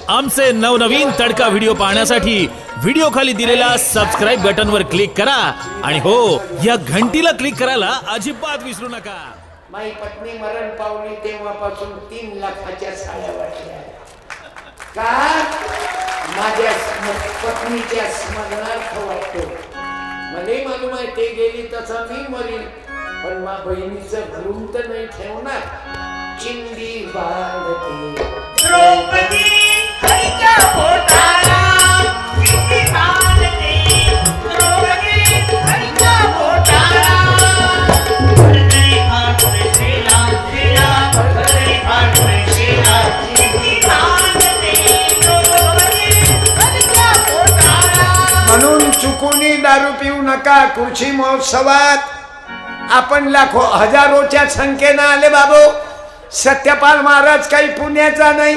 आमचे नवनवीन तडका व्हिडिओ पाहण्यासाठी व्हिडिओ खाली दिलेल्या सबस्क्राइब बटन वर क्लिक करा आणि हो या घंटीला क्लिक करायला अजिबात विसरू नका। माझी पत्नी मरण पावली तेव्हापासून 3 लाखाच्या साड्या वाटल्या का माझ्या पत्नीच्या स्मरणार्थ वाटतो। मला मालूम आहे ते गेली तसा मी मरीन पण मा बहिणीचं घरून तर नाही ठेवणार। चिंदी बाळते द्रौपदी हरीच्या पोटाला चिंदी बाळते द्रौपदी हरीच्या पोटाला भरले आठवडे शेला शेला भरले आठवडे शेला चिंदी बाळते द्रौपदी हरीच्या पोटाला। म्हणून चुकूनी दारू पिऊ नका। कृषी महोत्सवात आपण लाखो हजारोच्या संख्येने आले बाबू। सत्यपाल महाराज काही पुण्याचा नाही,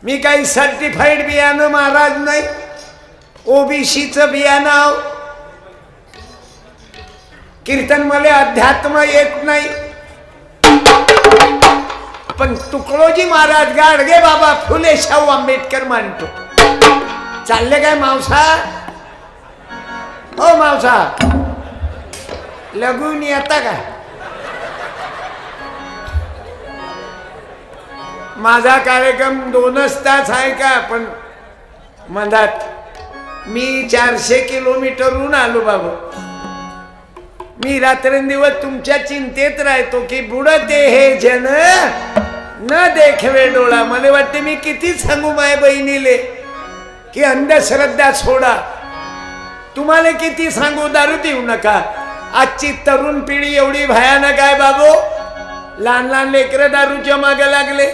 मी काही सर्टिफाईड बियाणं महाराज नाही, ओबीसीचं बियाणं। कीर्तन मला अध्यात्म येत नाही पण तुकडोजी महाराज गाडगे बाबा फुले शाहू आंबेडकर मानतो। चालले काय मावसा? ओ मावसा लगून येता का? माझा कार्यक्रम 2 तास आहे का पण मधात मी 400 किलोमीटरहून आलो बाबू। मी रात्रंदिवस तुमच्या चिंतेत राहतो की बुडते हे जन न देखवे डोळा। मला वाटते मी किती सांगू माय बहिणीले की अंधश्रद्धा सोडा। तुम्हाला किती सांगू दारू देऊ नका। आजची तरुण पिढी एवढी भयानक आहे बाबू। लहान लहान लेकरं दारूच्या मागे लागले।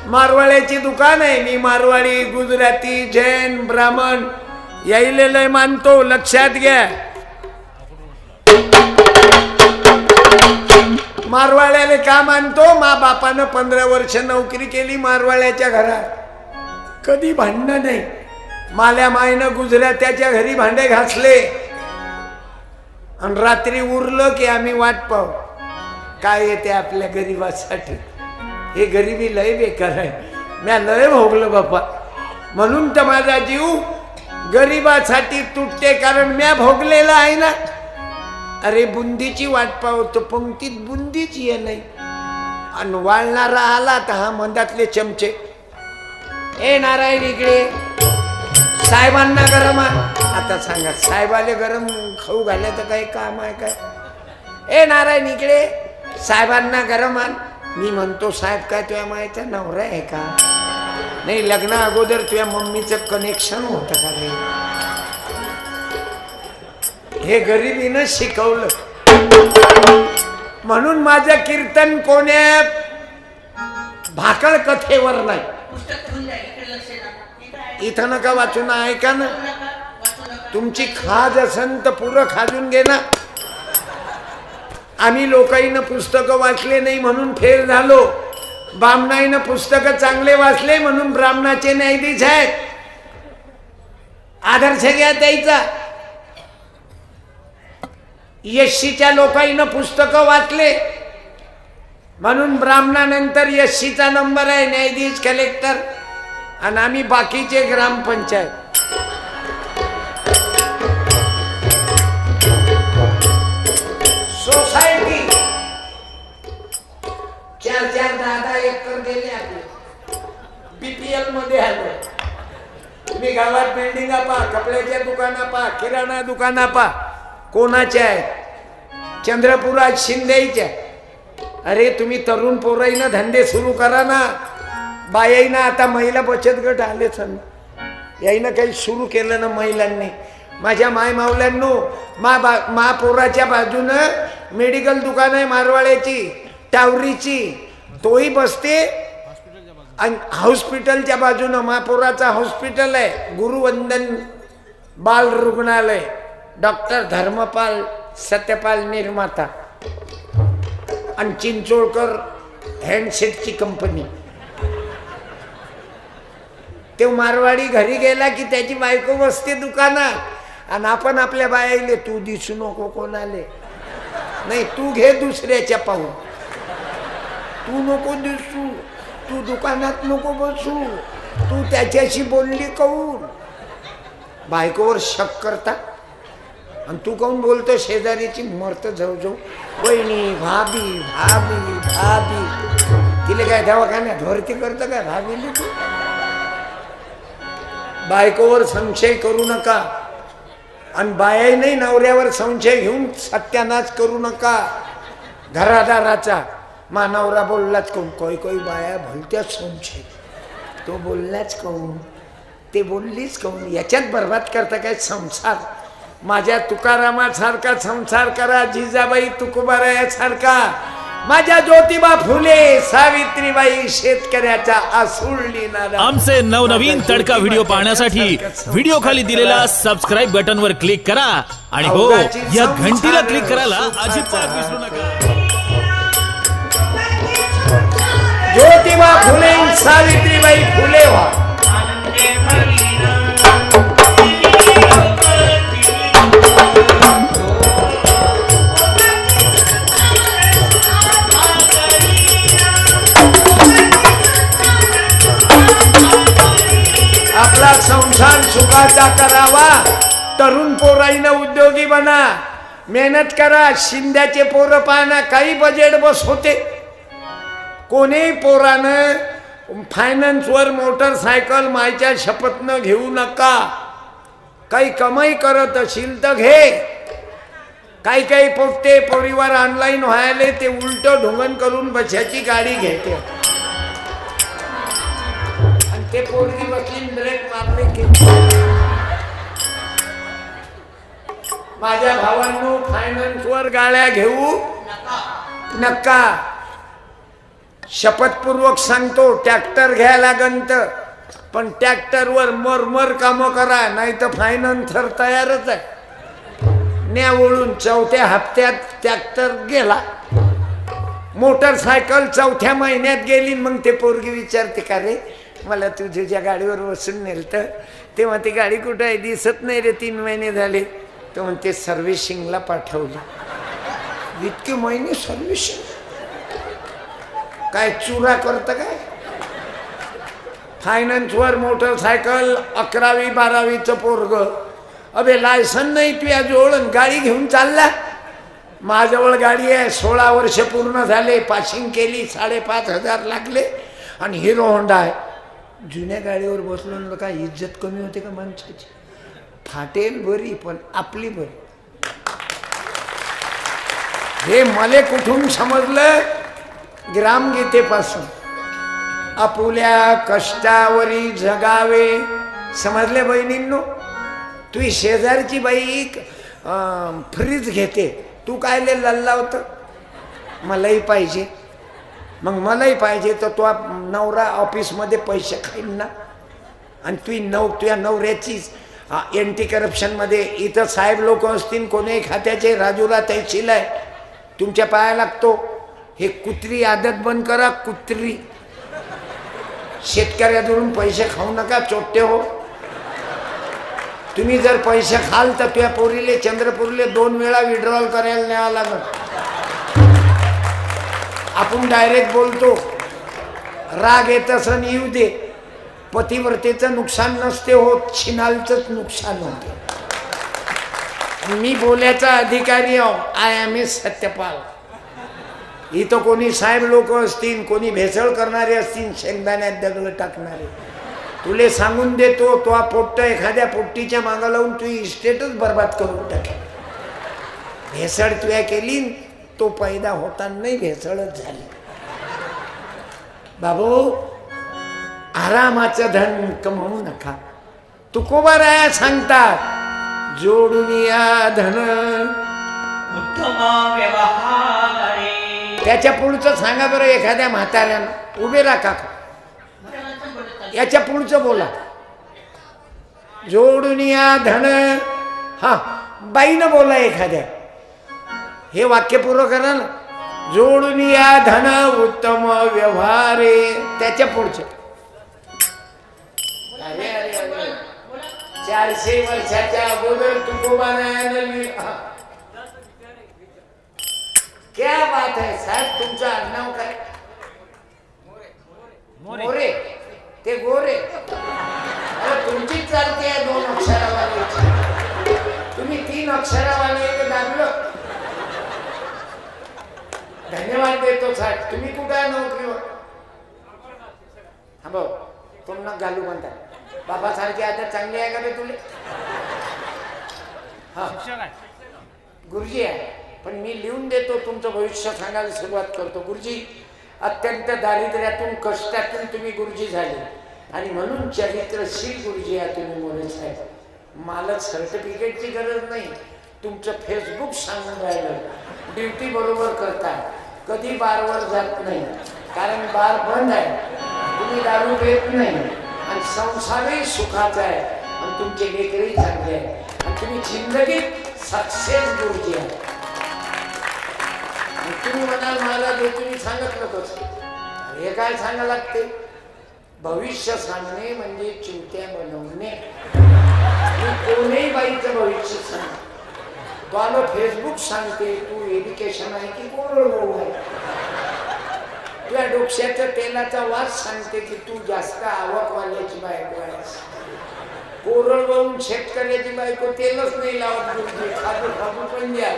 मारवाड्याची दुकान आहे, मी मारवाडी गुजराती जैन ब्राह्मण यायले लय मानतो, लक्षात घ्या। मारवाड्याला का मानतो? मा बापानं 15 वर्ष नोकरी केली मारवाड्याच्या घरात, कधी भांडण नाही। माल्या मायनं गुजरात्याच्या घरी भांडे घासले आणि रात्री उरलं की आम्ही वाट पाहू काय येते आपल्या गरीबासाठी। हे गरिबी लय बेकार आहे, म्या लय भोगलं बापा। म्हणून तर माझा जीव गरीबासाठी तुटते, कारण म्या भोगलेला आहे ना। अरे बुंदीची वाट पाहतो, पंक्तीत बुंदीच ये नाही आणि वाळणारा आला तर हा मंदातले चमचे। ए नारायण इकडे साहेबांना गरम आता सांगा, साहेबाले गरम खाऊ घालायचं काही काम आहे काय? ए नारायण इकडे साहेबांना गरम आण। मी म्हणतो साहेब काय तुझ्या मायचा नवरा आहे का? नाही, लग्ना अगोदर तुझ्या मम्मीचं कनेक्शन होतं का रे? हे गरिबीनं शिकवलं। म्हणून माझं कीर्तन कोण्या भाकळ कथेवर नाही। इथं नका वाचून, ऐका ना। तुमची खाज असन तर पुरं खाजून घे ना। आम्ही लोकाईनं पुस्तकं वाचले नाही म्हणून फेल झालो, ब्राह्मणाईनं पुस्तकं चांगले वाचले म्हणून ब्राह्मणाचे न्यायाधीश आहेत। आदर्श घ्या त्याचा। यशीच्या लोकाईनं पुस्तकं वाचले म्हणून ब्राह्मणानंतर यशीचा नंबर आहे, न्यायाधीश कलेक्टर, आणि आम्ही बाकीचे ग्रामपंचायत। सोसायटी 4-4, 10-10 एकर गेले आपले। बीपीएल मध्ये आलो। तुम्ही गावात बिल्डिंगा पहा, कपड्याच्या दुकाना पहा, किराणा दुकाना पहा, कोणाच्या आहेत? चंद्रपुरात शिंदेच्या। अरे तुम्ही तरुण पोराईनं धंदे सुरू करा ना। बायाईनं आता महिला बचत गट आले सन, याईनं काही सुरू केलं ना महिलांनी। माझ्या माय मावल्यांनो, मा पोराच्या बाजूनं मेडिकल दुकान आहे मारवाड्याची, टावरीची, तोही बसते। आणि हॉस्पिटलच्या बाजूनं महापोराचा हॉस्पिटल आहे, गुरुवंदन बाल रुग्णालय, डॉक्टर धर्मपाल सत्यपाल निर्माता आणि चिंचोळकर हँडसेटची कंपनी। ते मारवाडी घरी गेला की त्याची बायको बसते दुकानात आणि आपण आपल्या बायाले तू दिसू नको कोणाले, नाही तू घे दुसऱ्याच्या पाहून, तू नको दिसू, तू दुकानात नको बसू, तू त्याच्याशी बोलली काऊन? बायकोवर शक करता आणि तू काऊन बोलतो शेजारीची? मरत जाऊ जाऊ वहिनी भाभी भाभी भाभी, तिला काय दवाखान्यात भरती करतं काय भाभीली? तू बायकोवर संशय करू नका आणि बाया नाही नवऱ्यावर संशय घेऊन सत्यानाश करू नका घरादाराचा. नवरा बोललाच काऊन? कोई बाया भलत्याच संशय, तो बोललाच काऊन, ते बोललीच काऊन, याच्यात बर्बाद करता काय संसार? माझ्या तुकारामासारखा संसार करा, जिजाबाई तुकोबारायासारखा, माझ्या ज्योतिबा फुले, सावित्रीबाई शेतकऱ्याचा आसुळली नादा. आमचे नवनवीन तडका व्हिडिओ पाहण्यासाठी व्हिडिओ खाली दिलेला सबस्क्राईब बटन वर क्लिक करा आणि हो या घंटीला क्लिक करायला अजिबात विसरू नका. ज्योतिबा फुले सावित्रीबाई फुले व्हा. आपला संसार सुखाचा करावा. तरुण पोराईनं उद्योगी बना, मेहनत करा. शिंद्याचे पोरं पाहना, काही बजेट बस होते. कोणी पोरानं फायनान्सवर मोटरसायकल मायच्या शपथनं घेऊ नका. काही कमाई करत असेल तर घे. काही पोट्टे परिवार ऑनलाईन व्हायले ते उलट ढोंगण करून बशाची गाडी घेते. ते पोरगी बसली ब्रेक मारले की. माझ्या भावांनो, फायनान्सवर गाड्या घेऊ नका. शपथपूर्वक सांगतो, ट्रॅक्टर घ्या लागंत, पण ट्रॅक्टरवर मरमर कामं करा, नाही तर फायनान्सर तयारच आहे. न्या वळून 4थ्या हप्त्यात ट्रॅक्टर गेला. मोटरसायकल 4थ्या महिन्यात गेली. मग ते पोरगी विचारते, का रे मला तू तुझ्या गाडीवर बसून नेलतं, तेव्हा ती गाडी कुठं आहे? दिसत नाही रे, 3 महिने झाले. तो म्हणते सर्व्हिसिंगला पाठवली. इतके महिने सर्व्हिसिंग? काय चुरा करतं काय? फायनान्सवर मोटरसायकल 11वी 12वीचं पोरग, अबे लायसन नाही तुझ्या जवळ, गाडी घेऊन चालला. माझ्याजवळ गाडी आहे, 16 वर्ष पूर्ण झाले, पासिंग केली, 5,500 लागले आणि हिरो होंडा आहे. जुन्या गाडीवर बसलो ना, काय इज्जत कमी होते का माणसाची? फाटेल बरी पण आपली बरी. हे मले कुठून समजलं? ग्रामगीतेपासून. आपुल्या कष्टावरी जगावे. समजले बहिणींनो? तुझी शेजारची बाई फ्रीज घेते, तू काय लल्ला होतं? मलाही पाहिजे. मग मलाही पाहिजे तर तो नवरा ऑफिसमध्ये पैसे खाईल ना. आणि तुझ्या नवऱ्याची एंटी करप्शनमध्ये इथं साहेब लोक असतील, कोणी खात्याचे राजूला तहसील आहे, तुमच्या पाया लागतो. हे कुत्री आदत बंद करा. कुत्री शेतकऱ्याकडून पैसे खाऊ नका, चोट्टे हो. तुम्ही जर पैसे खाल तर तुझ्या पोरीले चंद्रपूरले 2 वेळा विड्रॉल करायला न्यावं लागत. आपण डायरेक्ट बोलतो, राग येत असं येऊ दे. पतिव्रतेचं नुकसान नसते होत, छिनालचंच नुकसान होते. मी बोलायचा अधिकारी आहो. I am a Satyapal. इथं कोणी साहेब लोक असतील, कोणी भेसळ करणारे असतील, शेंगदाण्यात दगड टाकणारे, तुले सांगून देतो, तो पोट्ट एखाद्या पोट्टीच्या मागं लावून तुझी इस्टेटच बर्बाद करून टाकेल. भेसळ तुया केली, तो पैदा होताना नाही भेसळच झाली. बाबू, आरामाचं धन कमवू नका. तुकोबाराया सांगतात, जोडून या धन उत्तम व्यवहारे. त्याच्या पुढचं सांगा बरं एखाद्या म्हाताऱ्यानं. उभे राहा काका, याच्या पुढचं बोला. जोडून या धन. हा, बाईनं बोला एखाद्या. हे वाक्य पूर्ण करा ना. जोडून या धन उत्तम व्यवहारे. त्याच्या पुढचं. अरे अरे अरे, 400 वर्षाच्या अगोदर तुकोबारायानं. क्या बात है साहेब, तुमचं आडनाव काय? मोरे. ते गोरे. तुमचीच चालते आहे 2 अक्षरावाले. तुम्ही 3 अक्षरावाले दाबलं. धन्यवाद देतो साहेब. तुम्ही कुठे आहे नोकरीवर? हा भाऊ तुम्हाला घालू म्हणतात. बाबासारखी आता चांगली आहे का रे तुले? हा गुरुजी आहे. पण मी लिहून देतो, तुमचं भविष्य सांगायला सुरुवात करतो. गुरुजी अत्यंत दारिद्र्यातून कष्टातून तुम्ही गुरुजी झाले आणि म्हणून चरित्रशील गुरुजी आहे तुम्ही मोरे साहेब. मला सर्टिफिकेटची गरज नाही. तुमचं फेसबुक सांगून राहिलं. ड्युटी बरोबर करता. कधी बारवर जात नाही कारण बार बंद आहे. तुम्ही दारू घेत नाही आणि संसारही सुखाचा आहे आणि तुमचे लेकरही चांगले आहे आणि तुम्ही जिंदगीत सक्सेस गुरुजी आहे. तुम्ही म्हणाल मला जे तुम्ही सांगितलं कसं, हे काय सांगा लागते? भविष्य सांगणे म्हणजे चिवत्या बनवणे. कोणीही बाईचं भविष्य सांग. तो आलो फेसबुक सांगते तू एज्युकेशन आहे की कोरडवाहू आहे. तुझ्या डोक्याच्या तेलाचा वास सांगते की तू जास्त आवकवाल्याची बायको आहेस. कोरडवाहून शेतकऱ्याची बायको तेलच नाही लावत. गुरुजी खाजू खाजू पण द्या.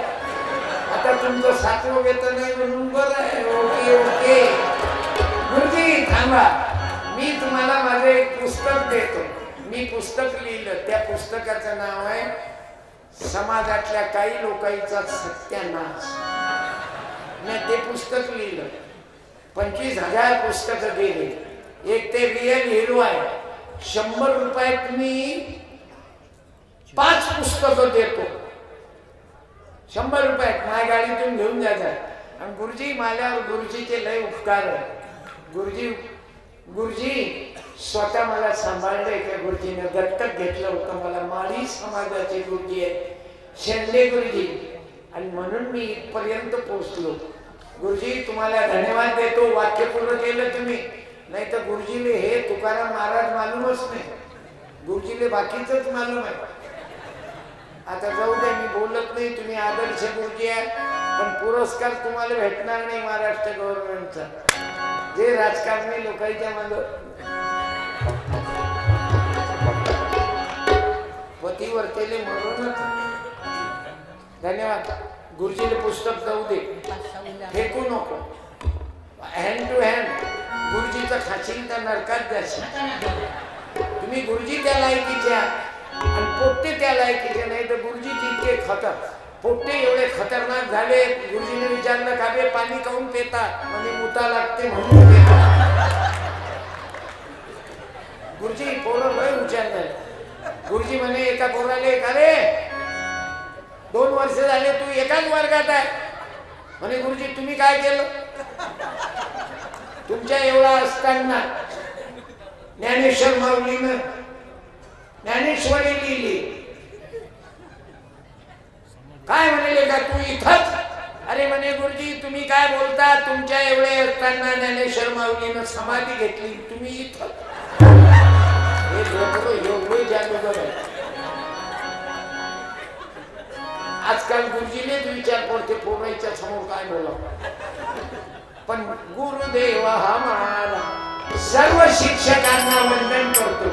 आता तुमचं 7वं वेतन आहे म्हणून बरं आहे. ओके ओके गुरुजी थांबा. मी तुम्हाला माझं एक पुस्तक देतो. मी पुस्तक लिहिलं. त्या पुस्तकाचं नाव आहे समाजातल्या काही लोकांचा सत्यानाश. मी ते पुस्तक लिहिलं. 25,000 पुस्तकं गेले. एक ते रिअल हिरो आहे. 100 रुपयात मी 5 पुस्तकं देतो. 100 रुपयात माझ्या गाडीतून घेऊन जातात. आणि गुरुजी माझ्यावर गुरुजीचे लय उपकार आहे. गुरुजी स्वतः मला सांभाळले. का गुरुजीने दत्तक घेतलं होतं मला. माळी समाजाचे गुरुजी आहेत शेंडे गुरुजी आणि म्हणून मी इथपर्यंत पोहोचलो. गुरुजी तुम्हाला धन्यवाद देतो. वाक्य पूर्ण केलं तुम्ही. नाही तर गुरुजीले हे तुकाराम महाराज मालूमच नाही. गुरुजीले बाकीचंच मालूम आहे. आता जाऊ दे मी बोलत नाही. तुम्ही आदर्श गुरुजी आहे पण पुरस्कार तुम्हाला भेटणार नाही महाराष्ट्र गव्हर्नमेंटचा. जे राजकारणी लोकांच्या मागं पतिवर्तेले म्हणूनच धन्यवाद. गुरुजीले पुस्तक जाऊ दे, फेकू नको. हँड टू हँड गुरुजीचं खाशील तर नरकात जाशील. तुम्ही गुरुजी त्या लायकीच्या आणि पोट्टे त्या लायकीचे नाही तर गुरुजीची इतके पोट्टे एवढे खतरनाक झाले. गुरुजीने विचारलं का बे पाणी काऊन पेतात? म्हणजे मुता लागते म्हणून पेतात. गुरुजी पोरं लय हुशार झाले. गुरुजी म्हणे एका पोराले का रे 2 वर्ष झाले तू एकाच वर्गात आहे. म्हणे गुरुजी तुम्ही काय केलं? तुमच्या एवढा असताना ज्ञानेश्वर माऊलीनं ज्ञानेश्वरी लिहिली. काय म्हणले का तू इथंच? अरे म्हणे गुरुजी तुम्ही काय बोलता? तुमच्या एवढे असताना ज्ञानेश्वर माऊलीनं समाधी घेतली. तुम्ही इथं एवढे जादूगर आहे. आजकाल गुरुजीनेच विचार पडते पोराच्या समोर काय बोला. पण गुरुदेव हमारा सर्व शिक्षकांना वंदन करतो.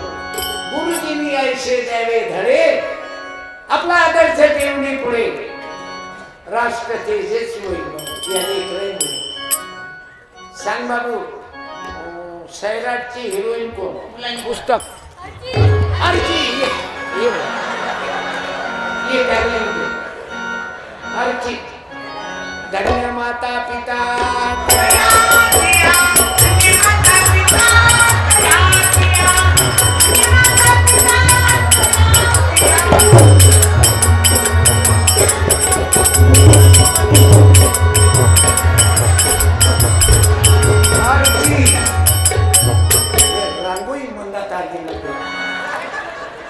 गुरुजींनी ऐसे द्यावे धडे. आपला आदर्श ठेवणी पुढे राष्ट्र तेजस्वी होईल. या लेकरांनी सांग बाबू सैराटची हिरोईन कोण? पुस्तक अर्ची. ये अर्ची. धन्य माता पिता रांगोळी मंदात आली.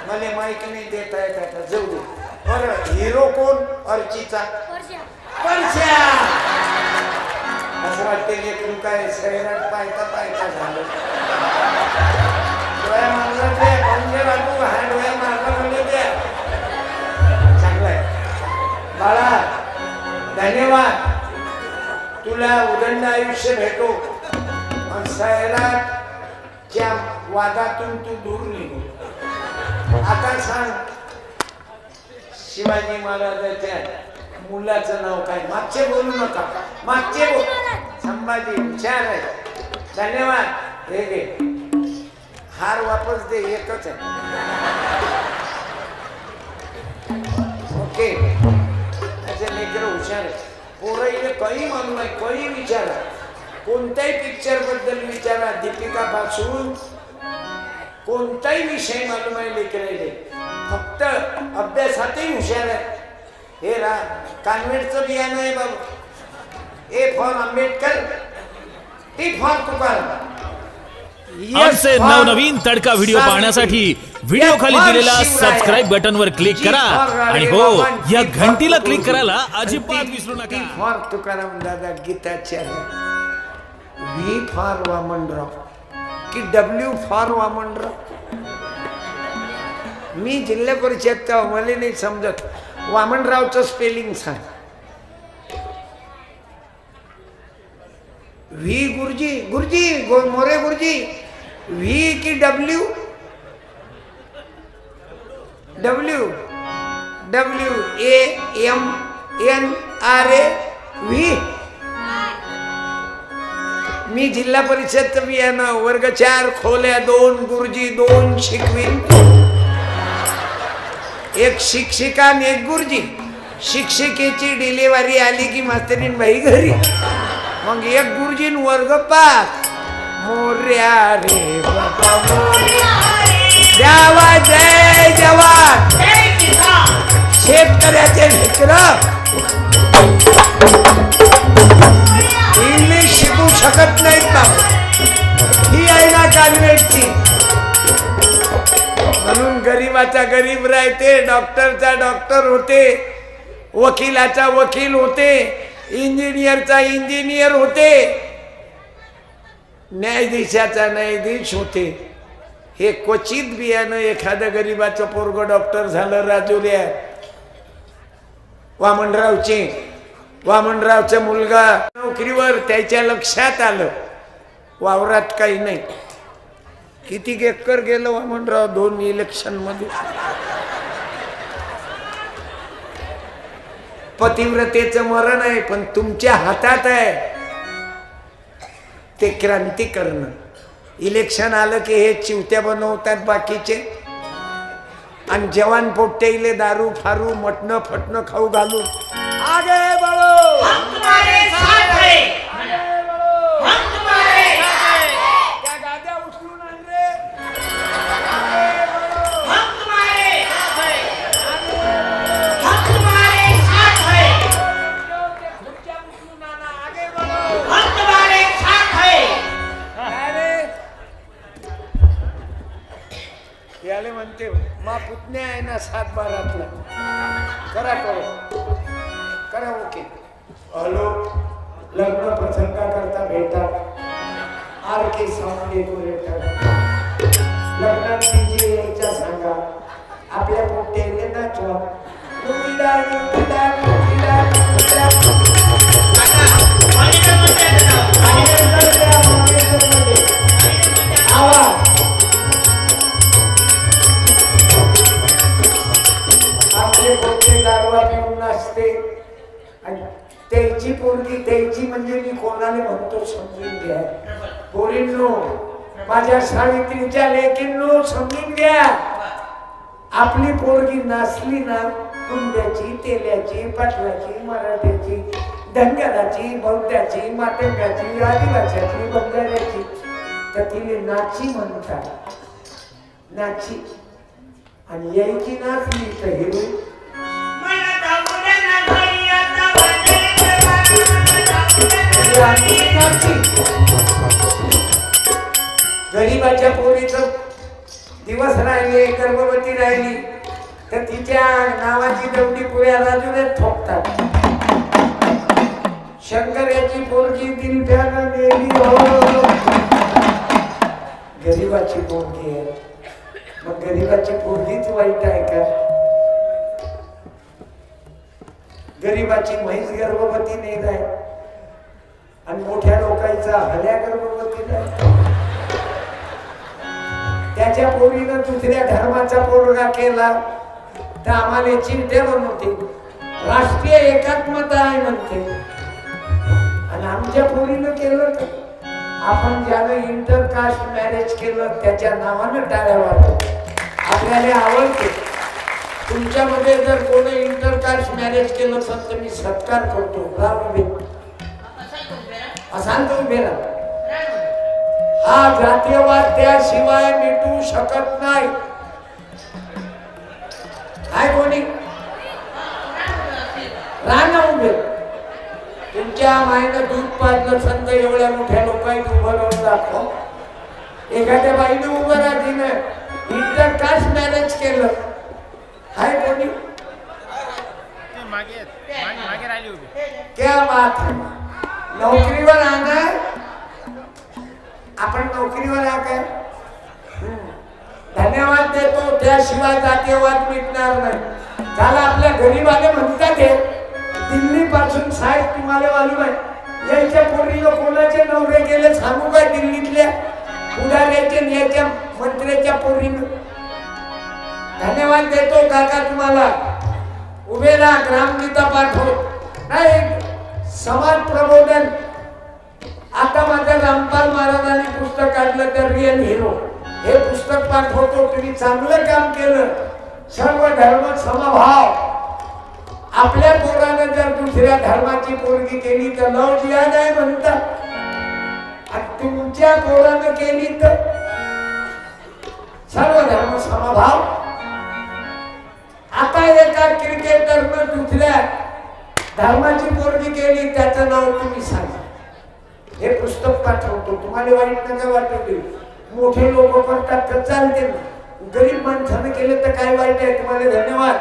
मला माहिती नाही देता येत. आता जाऊ दे. बरं हिरो कोण? अर्चीचा परश्या. असं वाटते लेकरू काय सैराट पायता पायता झालं. डोळ्या मारला ते म्हणजे बाबू हा डोळ्या मारला म्हणजे द्या. चांगलं आहे बाळा. धन्यवाद. तुला उदंड आयुष्य भेटो. सैराटच्या वादातून तू दूर निघू. आता सांग, शिवाजी महाराजांच्या मुलाचं नाव काय? मागचे बोलू नका, मागचे बोल. संभाजी हुशार आहे. धन्यवाद. हे घे, हार वापस दे, एकच आहे. ओके. त्याचे लेकर हुशार आहे. पोरं काही मालूम आहे, काही विचारा, कोणत्याही पिक्चर बद्दल विचारा, दीपिका पासून कोणताही विषय मालूम आहे लेकरायले. फक्त अभ्यासातही हुशार आहे. हे कॉन्व्हेंटचं बियाणं आहे बाबा. A for Ambedkar, T for Tukaram. आमचे नवनवीन तडका व्हिडिओ पाहण्यासाठी व्हिडिओ खाली दिलेला सबस्क्राईब बटन वर क्लिक करा आणि हो, या घंटीला क्लिक करायला अजिबात विसरू नका. फॉर तुकाराम दादा गीताचार्य, व्ही फॉर वामनराव की डब्ल्यू फॉर वामनराव? मी जिल्हा परिषद मला नाही समजत. वामनरावचं स्पेलिंग सांग. व्ही गुरुजी, गुरुजी मोरे गुरुजी, व्ही की डब्ल्यू? W, WAMNRA, V. मी जिल्हा परिषद बियाणं, वर्ग 4, खोल्या 2, गुरुजी 2, शिकवीन. एक शिक्षिका आणि एक गुरुजी. शिक्षिकेची डिलिव्हरी आली की मास्तरीन बाई घरी. मग एक गुरुजी वर्ग 5. मोर्या रे बाबा मोर्या, द्यावा जय जवान, शेतकऱ्याचे मित्र. इंग्लिश शिकू शकत नाहीत बाबा. ही आहे ना कॉन्व्हेंटची. म्हणून गरीबाचा गरीब राहते, डॉक्टरचा डॉक्टर होते, वकिलाचा वकील होते, इंजिनियरचा इंजिनियर होते, न्यायाधीशाचा न्यायाधीश होते. हे क्वचित बियाणं एखादं गरीबाचं पोरग डॉक्टर झालं राजुऱ्या. वामनरावचा मुलगा नोकरीवर, त्याच्या लक्षात आलं वावरात काही नाही. किती एकर गेलं वामनराव 2 इलेक्शन मध्ये. पतिव्रतेचं मरण आहे, पण तुमच्या हातात आहे ते क्रांती करणं. इलेक्शन आलं की हे चिवत्या बनवतात बाकीचे, आणि जवान पोट्टेले दारू फारू मटणं फटणं खाऊ घालून आगे बढो, हम तुम्हारे साथ हैं, आगे बढो, हम तुम्हारे साथ हैं. त्या गाद्या उचलून आण रे, आगे बढो, हम तुम्हारे साथ हैं, हम तुम्हारे साथ हैं. खुर्च्या उचलून आणा, आगे बढो, हम तुम्हारे साथ हैं. अरे याले म्हणते मा पुतण्या आहे ना 7-12 करा करो करा. ओके. हॅलो, लग्न प्रसंगाकरता भेटा RK साऊंड डेकोरेटर. लग्नात DJ यायच्या सांगा, आपल्या पोट्याने नाचवा. आपले पोटे दारवा पिऊन नाचते, आणि त्याची पोरगी त्याची म्हणजे मी कोणाला म्हणतो समजून घ्या. पोरींनो, माझ्या सावित्रीच्या लेकींनो समजून घ्या. आपली पोरगी नाचली ना, कुंड्याची, तेल्याची, पाटलाची, मराठ्याची, धनगराची, बौद्धाची, मातंगाची, आदिवासीची, बंजाऱ्याची, तर तिने नाची म्हणतात. नाची. आणि यायची नाचली तर हिरोईन. गरीबाच्या पोरीचं दिवस राहिले, गर्भवती राहिली तर तिच्या नावाची दौडी पुऱ्या राजूने ठोकतात. शंकराची पोरगी दिलप्यानं गेली हो. गरीबाची पोरगी आहे, मग गरीबाची पोरगीच वाईट आहे का? गरीबाची म्हैस गर्भवती नाही राही, आणि मोठ्या लोकांचा हल्या गर्भवती नाही. त्याच्या पोरीनं दुसऱ्या धर्माचा पोरगा केला तर आम्हाला चिंते बनवते, राष्ट्रीय एकात्मता आहे म्हणते. आणि आमच्या पोरीनं केलं तर आपण ज्यानं इंटरकास्ट मॅरेज केलं त्याच्या नावानं टाळ्या वाजवतो. आपल्याला आवडते. तुमच्यामध्ये जर कोणी इंटरकास्ट मॅरेज केलं तर मी सत्कार करतो. असाल तर उभे राहा. हा जातीयवाद त्याशिवाय मिटू शकत नाही. काय कोणी राहणं उभे. तुमच्या मायनं दूध पाजलं संत एवढ्या मोठ्या लोकांनी उभं राहून दाखव. एखाद्या बाईनं उभं राहतीनं इंटरकास्ट मॅरेज केलं. हाय कोणी क्या बात है. नोकरीवर आणा. आपण नोकरीवर आहे काय. धन्यवाद देतो. त्याशिवाय जातीयवाद मिटणार नाही. त्याला आपल्या गरीबाले म्हणतात हे दिल्ली पासून साहेब तुम्हाला मालूम आहे याच्या पोरीला कोणाचे नवरे गेले सांगू काय. दिल्लीतल्या पुढाऱ्याचे याच्या मंत्र्याच्या पोरीनं. धन्यवाद देतो काका तुम्हाला. उभे राहा. ग्रामगीता पाठव नाही. समाज प्रबोधन. आता माझ्या रामपाल महाराजांनी पुस्तक काढलं तर रिअल हिरो हे पुस्तक पाठवतो. तुम्ही चांगलं काम केलं. सर्व धर्म समभाव. आपल्या पोरानं जर दुसऱ्या धर्माची पोरगी केली तर लव जिहाद आहे म्हणतात. आणि तुमच्या पोरानं केली तर सर्व धर्म समभाव. आता एका क्रिकेटरनं दुसऱ्या धर्माची पोरगी केली त्याचं नाव तुम्ही सांगा. हे पुस्तक पाठवतो. तुम्हाला वाईट नका वाटू. मोठे लोक करतात तर चालते ना. गरीब माणसानं केलं तर काय वाईट आहे. तुम्हाला धन्यवाद.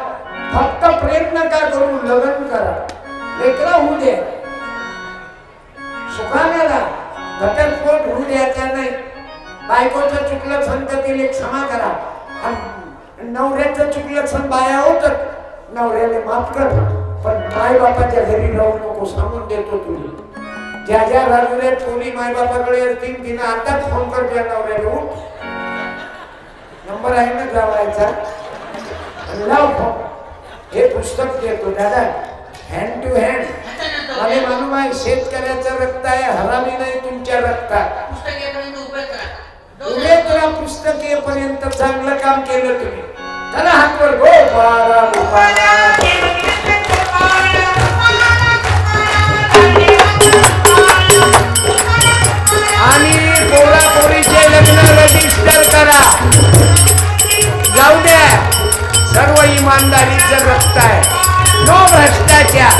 फक्त प्रेम नका करू. लग्न करा. लेकरं होऊ दे. सुखाने राहा. घटस्फोट होऊ द्यायचा नाही. बायकोचं चुकलं संततीला क्षमा करा. नवऱ्याचं चुकलं सण बाया होत नवऱ्याला माफ कर. पण माय बापाच्या घरी राहू नको. सांगून देतो तुला. ज्या ज्या राजुऱ्यात पोरी माय बापाकडे असतील तिनं आताच फोन कर. त्या नवऱ्याला उठ. नंबर आहे ना जावायचा. लाव फोन. हे पुस्तक देतो दादा. Hand to hand. मला मालूम आहे शेतकऱ्याचं रक्त आहे. हरामी नाही तुमच्या रक्तात. उभे तुला पुस्तक येईपर्यंत चांगलं काम केलं तुम्ही. चला हातवर गोपाळा गोपाळा. आणि पोरा पोरीचे लग्न रजिस्टर करा. जाऊ द्या. सर्व इमानदारीचं रक्त आहे. नो भ्रष्टाचार.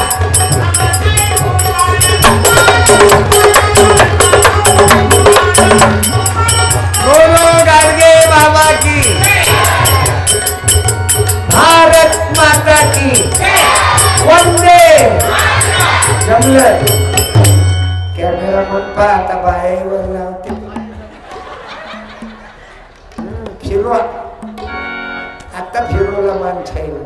बोलो गाडगे बाबा की. भारत माता की. वंदे. जमलं. कॅमेरा पण पहा आता बाहेर लावते. फिरवा. आता फिरवला माणसा येईल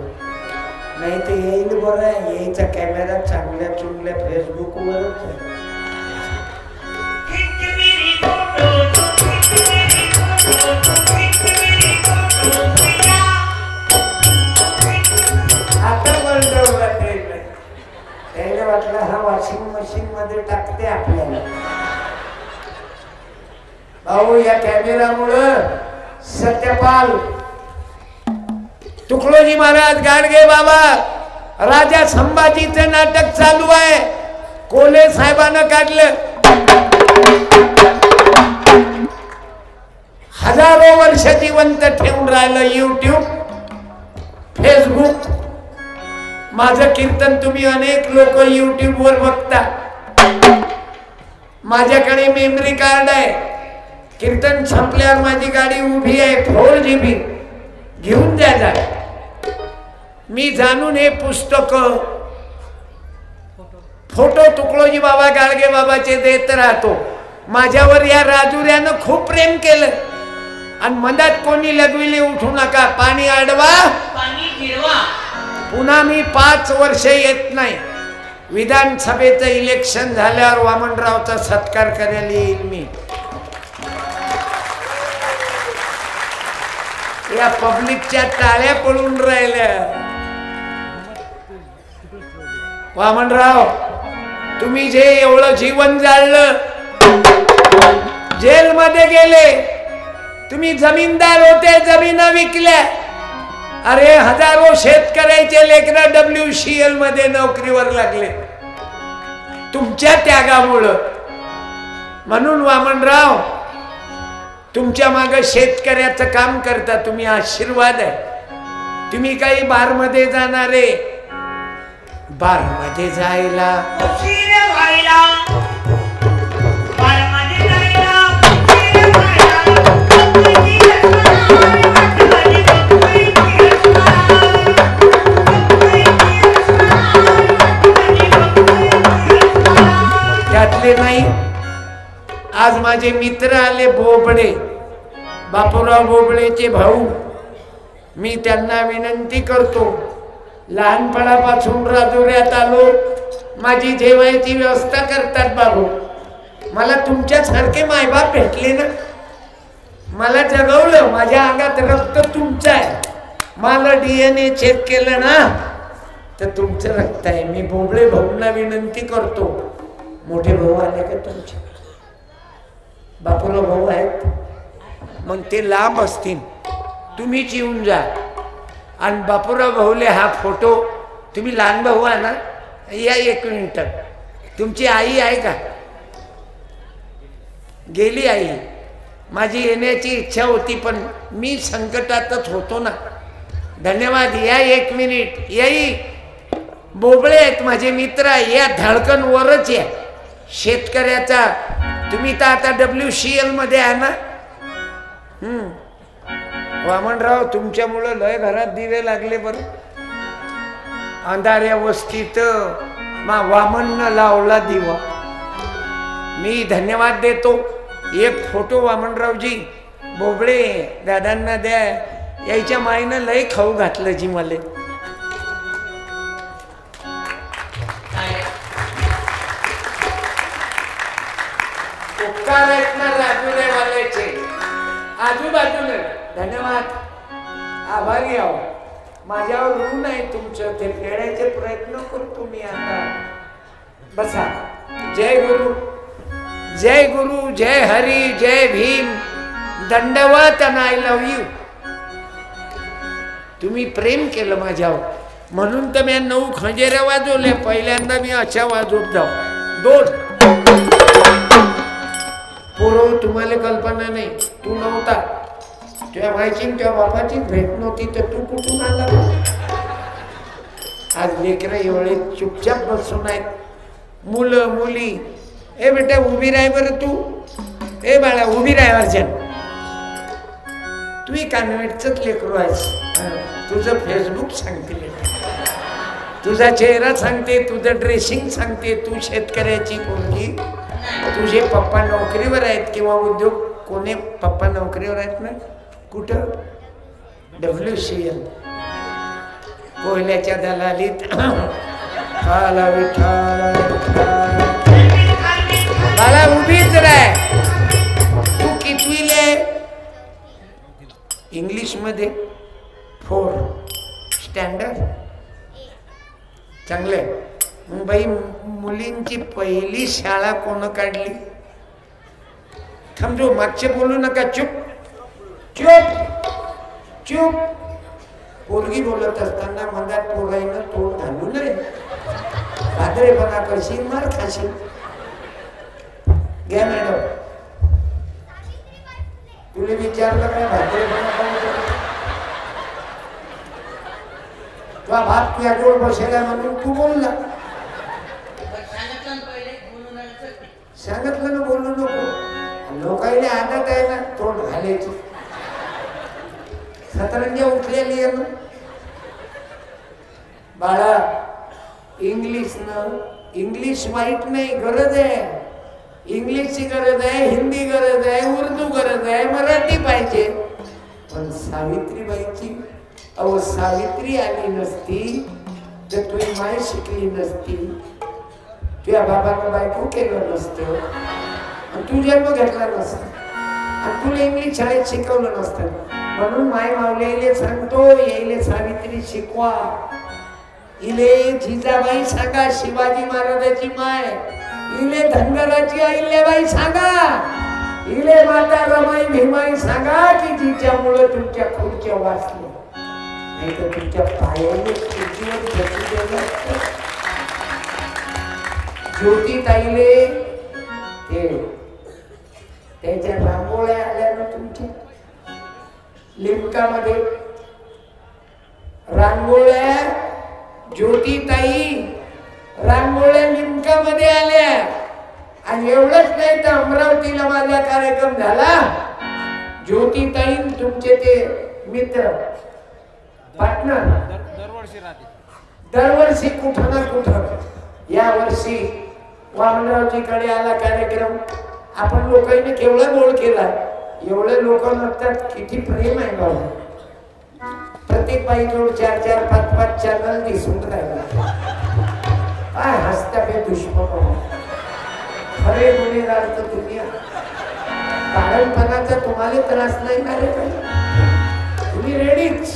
नाही तर येईल. बरं यायचा कॅमेरा चांगल्या चुंगल्या फेसबुक वरच आहे. आता बळजबरीला त्याला वाटलं हा वॉशिंग मशीन मध्ये टाकते आपल्याला. भाऊ या कॅमेरामुळं सत्यपाल तुकडोजी महाराज गाडगे बाबा राजा संभाजीचं नाटक चालू आहे. कोले साहेबांना काढलं. हजारो वर्ष जिवंत ठेवून राहिलं. YouTube Facebook. माझं कीर्तन तुम्ही अनेक लोक युट्यूब वर बघता. माझ्याकडे मेमरी कार्ड आहे. कीर्तन संपल्यावर माझी गाडी उभी आहे 4GB. घेऊन द्या. मी जाणून हे पुस्तक फोटो तुकडोजी बाबा गाडगे बाबाचे देत राहतो. माझ्यावर या राजुऱ्यानं खूप प्रेम केलं. आणि मनात कोणी लगविले उठू नका. पाणी अडवा पाणी फिरवा. पुन्हा मी 5 वर्ष येत नाही. विधानसभेचं इलेक्शन झाल्यावर वामनरावचा सत्कार करायला येईल मी. या पब्लिकच्या टाळ्या पडून राहिल्या. वामनराव, तुम्ही जे एवढं जीवन जाळलं, जेलमध्ये गेले, तुम्ही जमीनदार होते, जमीन विकल्या. अरे हजारो शेतकऱ्याचे लेकरं WCL मध्ये नोकरीवर लागले तुमच्या त्यागामुळं. म्हणून वामनराव, तुमच्या मागे शेतकऱ्याचं काम करता तुम्ही, आशीर्वाद आहे. तुम्ही काही बारमध्ये जाणारे, बारमध्ये जायला त्यातले नाही. आज माझे मित्र आले, बोबडे, बापूराव बोबडेचे भाऊ. मी त्यांना विनंती करतो, लहानपणापासून राजुऱ्यात आलो, माझी जेवायची व्यवस्था करतात बाबू. मला तुमच्यासारखे मायबाप भेटले ना, मला जगवलं. माझ्या अंगात रक्त तुमचं आहे. मला DNA चेक केलं ना तर तुमचं रक्त आहे. मी बोबडे भाऊंना विनंती करतो, मोठे भाऊ आले का तुमचे? बापूराव भाऊ आहेत, मग ते लांब असतील, तुम्हीच येऊन जा. आणि बापूराव भाऊले हा फोटो, तुम्ही लहान भाऊ आहे ना, या 1 मिनिट. तुमची आई आहे का? गेली आई. माझी येण्याची इच्छा होती पण मी संकटातच होतो ना. धन्यवाद. या 1 मिनिट. याई बोबळे आहेत माझे मित्र, या धडकन वरच या. शेतकऱ्याचा तुम्ही तर आता WCL मध्ये आहे ना. वामनराव, तुमच्यामुळं लय घरात दिवे लागले बरं. अंधाऱ्या वस्तीत वामननं लावला दिवा. मी धन्यवाद देतो. एक फोटो वामनरावजी बोबळे दादांना द्या. यायच्या माईनं लय खाऊ घातलं जी मला. उपकार आहेत ना राजुरेवाल्याचे, आजूबाजूला. धन्यवाद, आभारी आहो. माझ्यावर ऋण आहे तुमचं, ते फेडायचे प्रयत्न करतो मी आता. बसा. जय गुरु, जय गुरु, जय हरी, जय भीम, दंडवत and I love you. तुम्ही प्रेम केलं माझ्यावर, म्हणून तर मी 9 खंजेऱ्या वाजवल्या. पहिल्यांदा मी अशा वाजवत जाऊ 2. पोरं, तुम्हाला कल्पना नाही, तू नव्हता, तुझ्या भाईची तुझ्या बापाची भेट नव्हती तर तू कुठून आला? आज लेकरं एवढे चुपचाप बसून आहेत. मुलं मुली, ए बेटा उभी राह बरं तू. ए बाळा उभी राह अर्जन. तू कॉन्व्हेंटच लेकरू आहेस. तुझं फेसबुक सांगते, तुझा चेहरा सांगते, तुझं ड्रेसिंग सांगते. तू शेतकऱ्याची पोरगी, तुझे पप्पा नोकरीवर आहेत किंवा उद्योग. कोणी पप्पा नोकरीवर आहेत ना? कुठं? WCL कोयल्याच्या दलालीत. मला उभीच राह. तू कितवीले? इंग्लिश मध्ये 4 स्टँडर्ड. चांगले. मुंबई मुलींची पहिली शाळा कोण काढली? थांबजो, मागचे बोलू नका. चुप चुप चुप. पोरगी बोलत असताना मनात पोराईनं तोंड घालू नये. भादरेपणा करशील, मार खाशील. घ्या मॅडम. तुला विचारलं काय भादरेपणा काय? तुझा बाप तुझ्या जोड बसेला म्हणून तू बोलला. सांगितलं ना बोलू नको. लोकांनी आदत आहे ना तोंड घालायची. सतरंजा उठलेली आहे ना. बाळा, इंग्लिश वाईट नाही, गरज आहे. इंग्लिशची गरज आहे, हिंदी गरज आहे, उर्दू गरज आहे, मराठी पाहिजे. पण सावित्रीबाईची, अहो सावित्री आली नसती तर तुझी माय शिकली नसती, तुझ्या बाबानं बायको केलं नसतं, तू जन्म घेतला नसता, आणि तुला इंग्लिश शाळेत शिकवलं नसतं. म्हणून माय माऊलीले सांगतो, येईले सावित्री शिकवा, इले जिजाबाई सांगा शिवाजी महाराजाची माय, इले धनगराची अहिल्याबाई सांगा, इले माता रमाई भीमाई सांगा की जिच्यामुळे तुमच्या खुर्च्या वाचल्या, नाही तर तुमच्या पायाने खुर्चीवर बसू द्यायला असतं. ज्योतिताईले ते त्याच्या रांगोळ्या आल्या ना तुमच्या लिमकामध्ये, रांगोळ्या ज्योतिताई रांगोळ्या लिमकामध्ये आल्या. आणि एवढंच नाही तर अमरावतीला माझा कार्यक्रम झाला, ज्योतिताई तुमचे ते मित्र पार्टनर दरवर्षी कुठं ना कुठं, या वर्षी वामनरावजीकडे आला कार्यक्रम, आपण लोकांनी केवढा गोळ केला, एवढे लोक म्हणतात किती प्रेम आहे बाबा. प्रत्येक बाई जोड 4-4, 5-5 चॅनल दिसून राहिला. काय हसता बे दुश्मन, खरे गुन्हेगार तर दुनिया. कारणपणाचा तुम्हाला त्रास नाही ना रे, तुम्ही रेडीच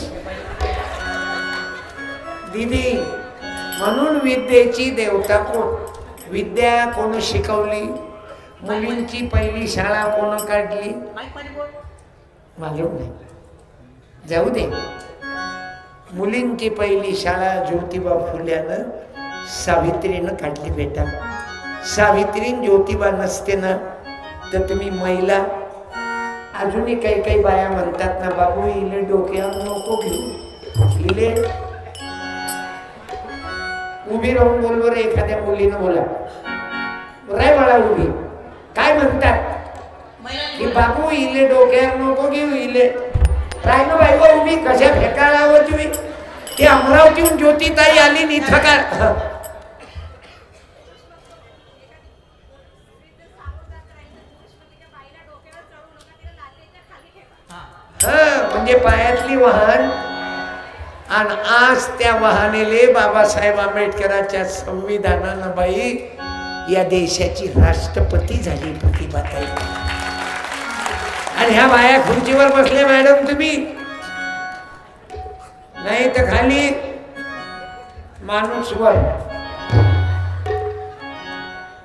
दीदी. म्हणून विद्येची देवता कोण, विद्या कोण शिकवली, मुलींची पहिली शाळा कोण काढली मालूम नाही, जाऊ दे. मुलींची पहिली शाळा ज्योतिबा फुल्यानं सावित्रीनं काढली बेटा. सावित्री ज्योतिबा नसते ना तर तुम्ही महिला, अजूनही काही काही बाया म्हणतात ना बाबू इले डोक्यावर नको घेऊ, इले उभी राहून बोल बरं, एखाद्या मुलीनं बोला राय मला उभी, काय म्हणतात की बाबू इले डोक्यावर नको घेऊ, इले राय ना बाई उभी, कशा फेकायला हवं तुम्ही. ती अमरावतीहून ज्योतिताई आली नि इथं का म्हणजे पायातली वाहन. आणि आज त्या वाहनेले बाबासाहेब आंबेडकरांच्या संविधानानं बाई या देशाची राष्ट्रपती झाली प्रतिभाताई. आणि ह्या बाया खुर्चीवर बसले मॅडम तुम्ही, नाही तर खाली माणूस वर.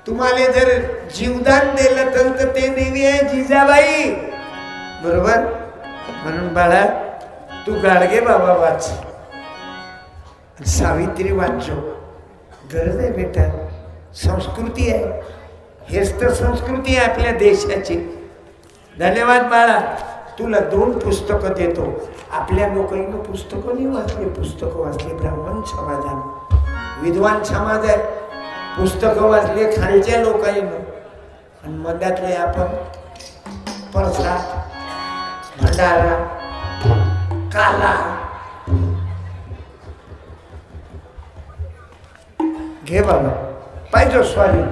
तुम्हाला जर जीवदान दिलं तर ते देवी आहे जिजाबाई, बरोबर. म्हणून बाळा तू गाडगे बाबा वाच, सावित्री वाचो, गरज आहे बेटा. संस्कृती आहे, हेच तर संस्कृती आहे आपल्या देशाची. धन्यवाद बाळा. तुला 2 पुस्तकं देतो. आपल्या लोकांनी पुस्तकं नाही वाचले, पुस्तकं वाचले ब्राह्मण समाजानं, विद्वान समाज आहे, पुस्तकं वाचले खालच्या लोकांनी. आणि मधातले आपण प्रसाद, भंडारा, काला घे बाबा, पाहिजे स्वामी.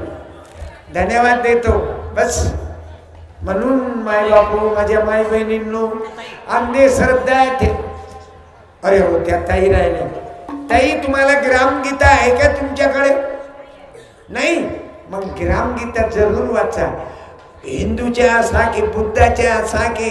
धन्यवाद देतो बस. म्हणून माय बापू, माझ्या माय बहिणींनो, अंधे श्रद्धा थे. अरे हो त्या ताई राहिल्या. ताई तुम्हाला ग्रामगीता आहे का तुमच्याकडे? नाही, मग ग्रामगीता जरूर वाचा. हिंदूच्या असा की बुद्धाच्या असा की